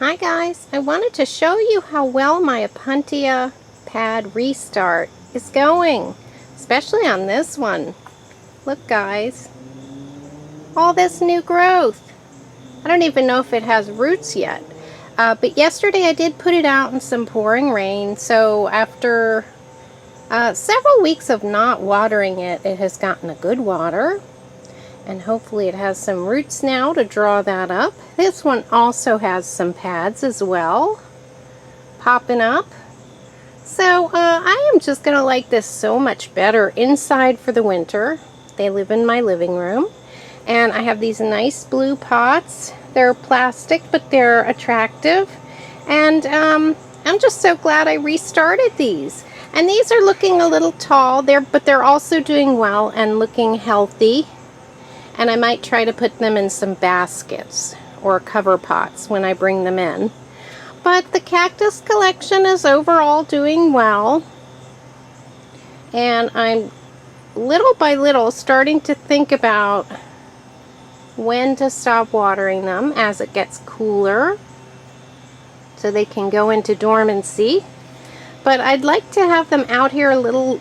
Hi guys, I wanted to show you how well my Pontia pad restart is going, especially on this one. Look guys, all this new growth. I don't even know if it has roots yet, but yesterday I did put it out in some pouring rain, so after several weeks of not watering it, it has gotten a good water. And hopefully it has some roots now to draw that up. This one also has some pads as well, popping up. So I am just going to like this so much better inside for the winter. They live in my living room. And I have these nice blue pots. They're plastic, but they're attractive. And I'm just so glad I restarted these. And these are looking a little tall, but they're also doing well and looking healthy. And I might try to put them in some baskets or cover pots when I bring them in. But the cactus collection is overall doing well. And I'm little by little starting to think about when to stop watering them as it gets cooler, so they can go into dormancy. But I'd like to have them out here a little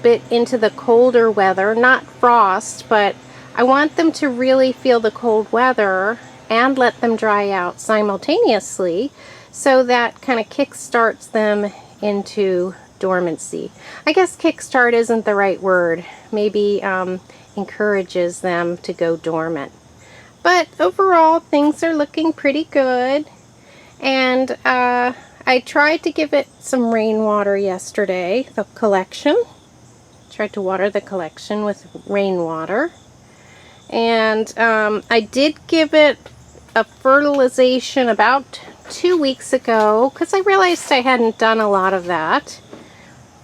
bit into the colder weather, not frost, but I want them to really feel the cold weather and let them dry out simultaneously, so that kind of kick-starts them into dormancy. I guess kickstart isn't the right word. Maybe encourages them to go dormant. But overall, things are looking pretty good. And I tried to give it some rainwater yesterday, the collection. Tried to water the collection with rainwater. And I did give it a fertilization about 2 weeks ago, because I realized I hadn't done a lot of that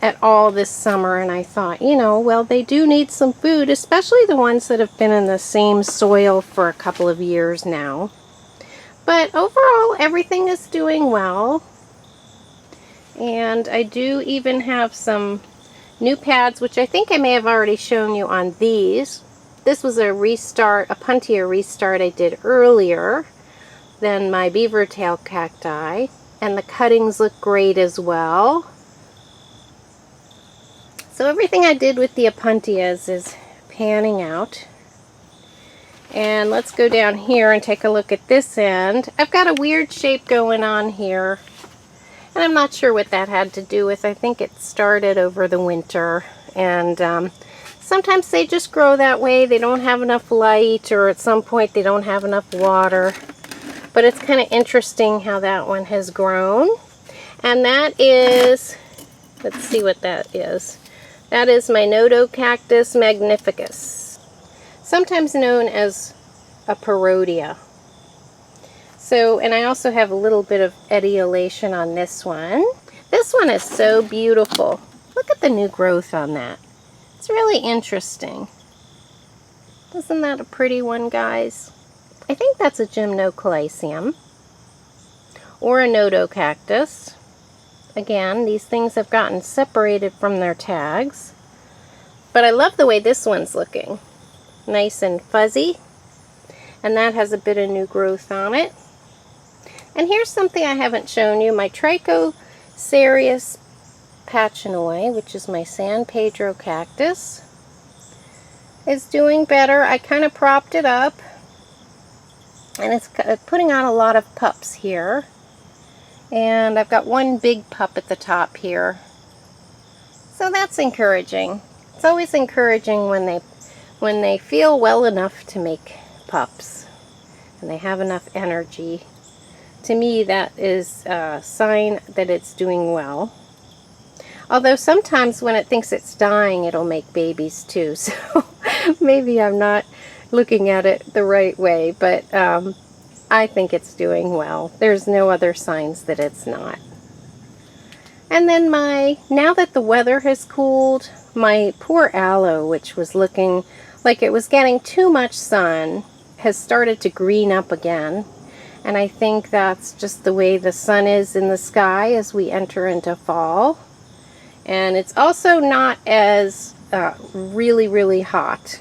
at all this summer, and I thought, you know, well, they do need some food, especially the ones that have been in the same soil for a couple of years now. But overall, everything is doing well. And I do even have some new pads, which I think I may have already shown you on these. This was a restart, a Pontia restart I did earlier than my beaver tail cacti. And the cuttings look great as well. So everything I did with the Pontias is panning out. And let's go down here and take a look at this end. I've got a weird shape going on here. And I'm not sure what that had to do with. I think it started over the winter. And sometimes they just grow that way. They don't have enough light, or at some point they don't have enough water. But it's kind of interesting how that one has grown. And that is, let's see what that is. That is my Nodocactus Magnificus, sometimes known as a parodia. So, and I also have a little bit of etiolation on this one. This one is so beautiful. Look at the new growth on that. It's really interesting. Isn't that a pretty one, guys? I think that's a Gymnocalacium or a Nodocactus. Again, these things have gotten separated from their tags. But I love the way this one's looking. Nice and fuzzy. And that has a bit of new growth on it. And here's something I haven't shown you. My Piloserious Azaris, which is my San Pedro cactus, is doing better. I kind of propped it up. And it's putting on a lot of pups here. And I've got one big pup at the top here. So that's encouraging. It's always encouraging when they feel well enough to make pups. And they have enough energy. To me, that is a sign that it's doing well. Although sometimes when it thinks it's dying, it'll make babies too. So maybe I'm not looking at it the right way. But I think it's doing well. There's no other signs that it's not. And then now that the weather has cooled, my poor aloe, which was looking like it was getting too much sun, has started to green up again. And I think that's just the way the sun is in the sky as we enter into fall. And it's also not as really, really hot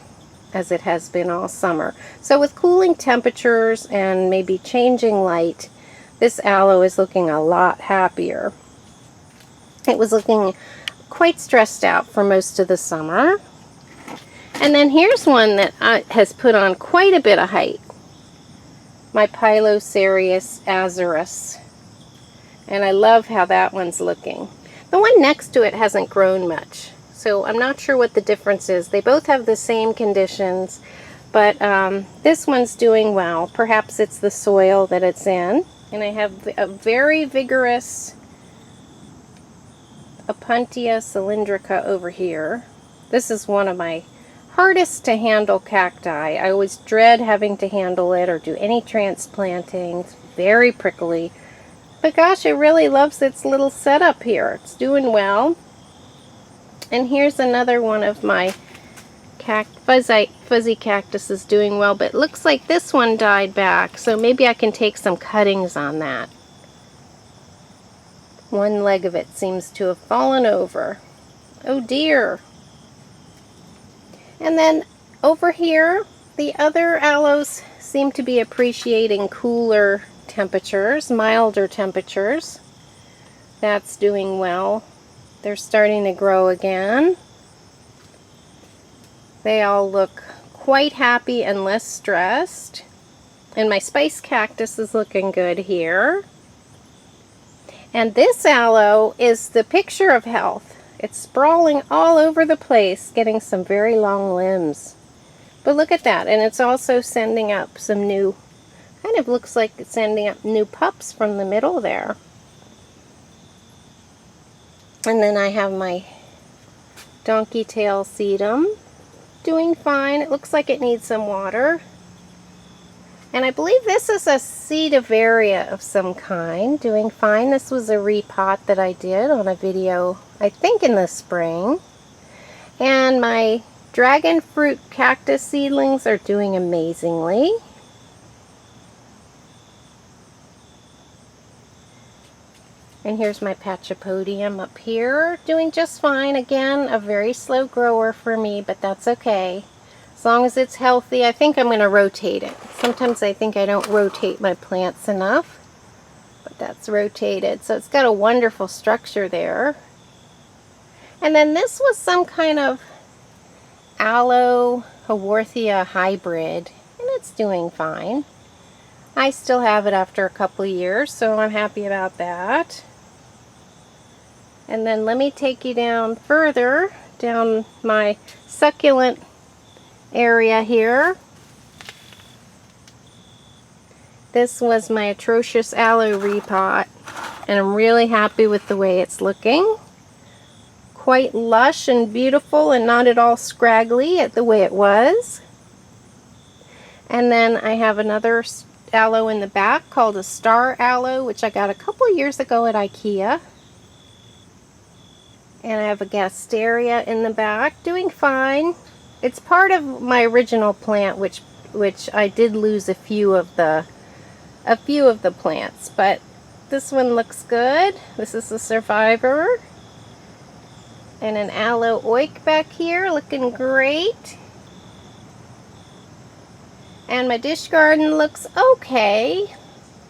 as it has been all summer. So with cooling temperatures and maybe changing light, This aloe is looking a lot happier. It was looking quite stressed out for most of the summer. And then here's one that has put on quite a bit of height. My Piloserious Azaris. And I love how that one's looking. The one next to it hasn't grown much, so I'm not sure what the difference is. They both have the same conditions, but this one's doing well. Perhaps it's the soil that it's in. And I have a very vigorous Pontia Cylindrica over here. This is one of my hardest to handle cacti. I always dread having to handle it or do any transplanting. It's very prickly. But gosh, it really loves its little setup here. It's doing well. And here's another one of my fuzzy cactuses doing well, but it looks like this one died back, so maybe I can take some cuttings on that. One leg of it seems to have fallen over. Oh dear. And then over here, the other aloes seem to be appreciating cooler temperatures, milder temperatures. That's doing well. They're starting to grow again. They all look quite happy and less stressed. And my spice cactus is looking good here. And this aloe is the picture of health. It's sprawling all over the place, getting some very long limbs. But look at that, and it's also sending up some new, kind of looks like it's sending up new pups from the middle there. And then I have my donkey tail sedum, doing fine. It looks like it needs some water. And I believe this is a Sedaveria of some kind, doing fine. This was a repot that I did on a video, I think in the spring. And my dragon fruit cactus seedlings are doing amazingly. And here's my Pachapodium up here, doing just fine. Again, a very slow grower for me, but that's okay. As long as it's healthy. I think I'm going to rotate it. Sometimes I think I don't rotate my plants enough, but that's rotated. So it's got a wonderful structure there. And then this was some kind of Aloe Haworthia hybrid, and it's doing fine. I still have it after a couple years, so I'm happy about that. And then let me take you down further, down my succulent area here. This was my atrocious Aloe Repot, and I'm really happy with the way it's looking. Quite lush and beautiful and not at all scraggly at the way it was. And then I have another aloe in the back called a star aloe, which I got a couple years ago at IKEA. And I have a gasteria in the back, doing fine. It's part of my original plant, which I did lose a few of the plants, but this one looks good. This is a survivor. And an aloe oik back here, looking great. And my dish garden looks okay.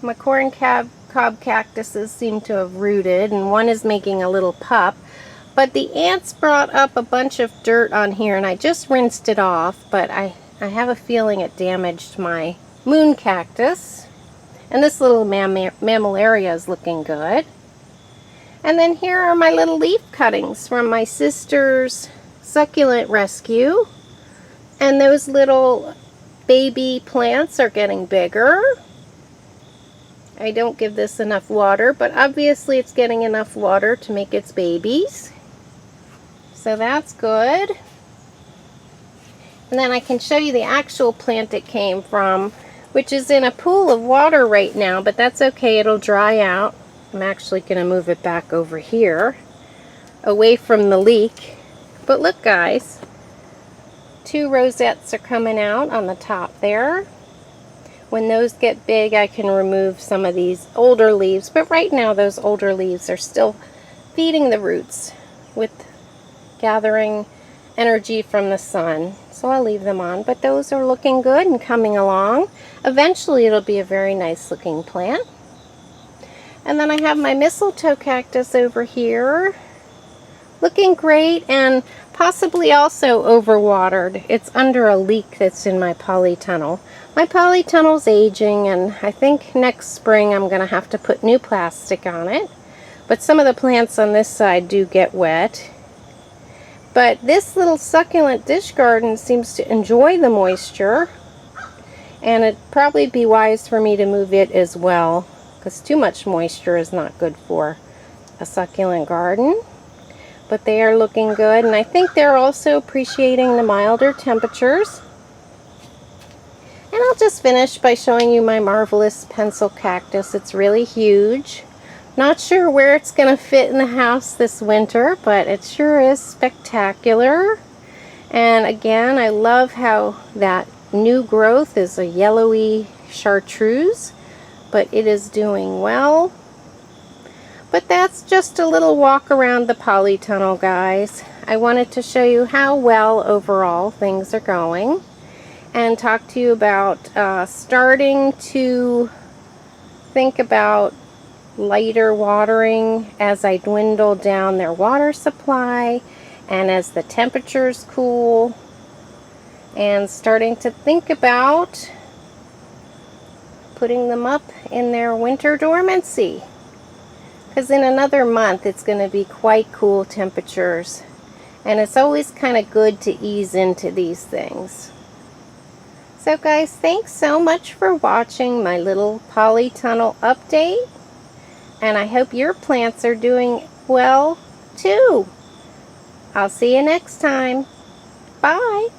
My corn cob cactuses seem to have rooted, and one is making a little pup. But the ants brought up a bunch of dirt on here, and I just rinsed it off, but I have a feeling it damaged my moon cactus. And this little mammillaria is looking good. And then here are my little leaf cuttings from my sister's succulent rescue. And those little baby plants are getting bigger. I don't give this enough water, but obviously it's getting enough water to make its babies. So that's good. And then I can show you the actual plant it came from, which is in a pool of water right now, but that's okay, it'll dry out. I'm actually going to move it back over here, away from the leak. But look guys, 2 rosettes are coming out on the top there. When those get big, I can remove some of these older leaves, but right now those older leaves are still feeding the roots with gathering energy from the sun. So I'll leave them on, but those are looking good and coming along. Eventually it'll be a very nice looking plant. And then I have my Mistletoe Cactus over here, looking great and possibly also overwatered. It's under a leak that's in my polytunnel. My polytunnel's aging, and I think next spring I'm going to have to put new plastic on it. But some of the plants on this side do get wet. But this little succulent dish garden seems to enjoy the moisture, and it'd probably be wise for me to move it as well, because too much moisture is not good for a succulent garden. But they are looking good, and I think they're also appreciating the milder temperatures. And I'll just finish by showing you my marvelous pencil cactus. It's really huge. Not sure where it's going to fit in the house this winter, but it sure is spectacular. And again, I love how that new growth is a yellowy chartreuse, but it is doing well. But that's just a little walk around the polytunnel, guys. I wanted to show you how well overall things are going, and talk to you about starting to think about lighter watering as I dwindle down their water supply and as the temperatures cool, and starting to think about putting them up in their winter dormancy. Because in another month it's going to be quite cool temperatures, and it's always kind of good to ease into these things. So guys, thanks so much for watching my little polytunnel update, and I hope your plants are doing well too. I'll see you next time. Bye!